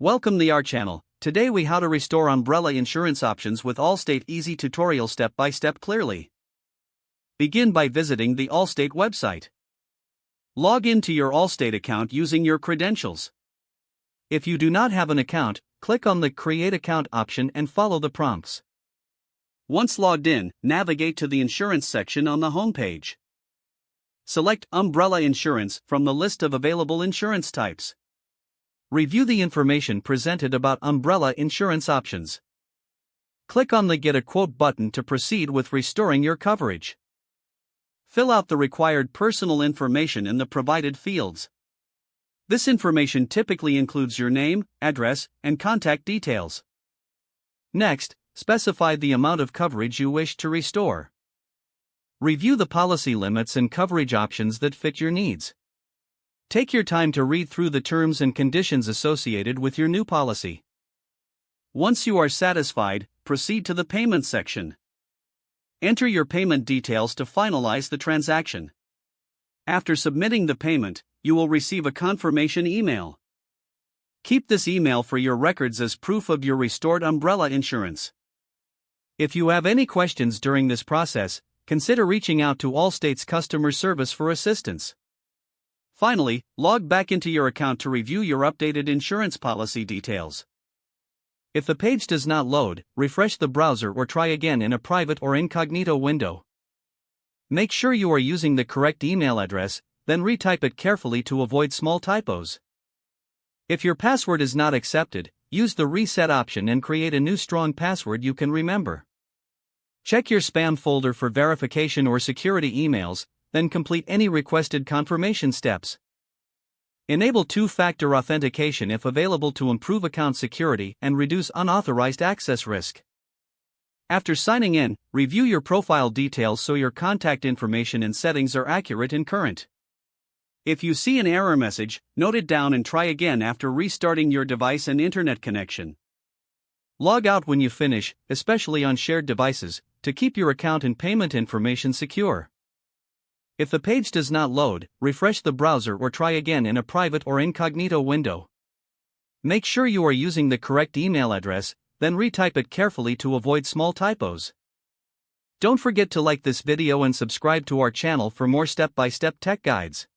Welcome to our channel. Today we how to restore umbrella insurance options with Allstate easy tutorial step by step clearly. Begin by visiting the Allstate website. Log into your Allstate account using your credentials. If you do not have an account, click on the Create Account option and follow the prompts. Once logged in, navigate to the Insurance section on the home page. Select Umbrella Insurance from the list of available insurance types. Review the information presented about umbrella insurance options. Click on the Get a Quote button to proceed with restoring your coverage. Fill out the required personal information in the provided fields. This information typically includes your name, address, and contact details. Next, specify the amount of coverage you wish to restore. Review the policy limits and coverage options that fit your needs. Take your time to read through the terms and conditions associated with your new policy. Once you are satisfied, proceed to the payment section. Enter your payment details to finalize the transaction. After submitting the payment, you will receive a confirmation email. Keep this email for your records as proof of your restored umbrella insurance. If you have any questions during this process, consider reaching out to Allstate's customer service for assistance. Finally, log back into your account to review your updated insurance policy details. If the page does not load, refresh the browser or try again in a private or incognito window. Make sure you are using the correct email address, then retype it carefully to avoid small typos. If your password is not accepted, use the reset option and create a new strong password you can remember. Check your spam folder for verification or security emails, then complete any requested confirmation steps. Enable two-factor authentication if available to improve account security and reduce unauthorized access risk. After signing in, review your profile details so your contact information and settings are accurate and current. If you see an error message, note it down and try again after restarting your device and internet connection. Log out when you finish, especially on shared devices, to keep your account and payment information secure. If the page does not load, refresh the browser or try again in a private or incognito window. Make sure you are using the correct email address, then retype it carefully to avoid small typos. Don't forget to like this video and subscribe to our channel for more step-by-step tech guides.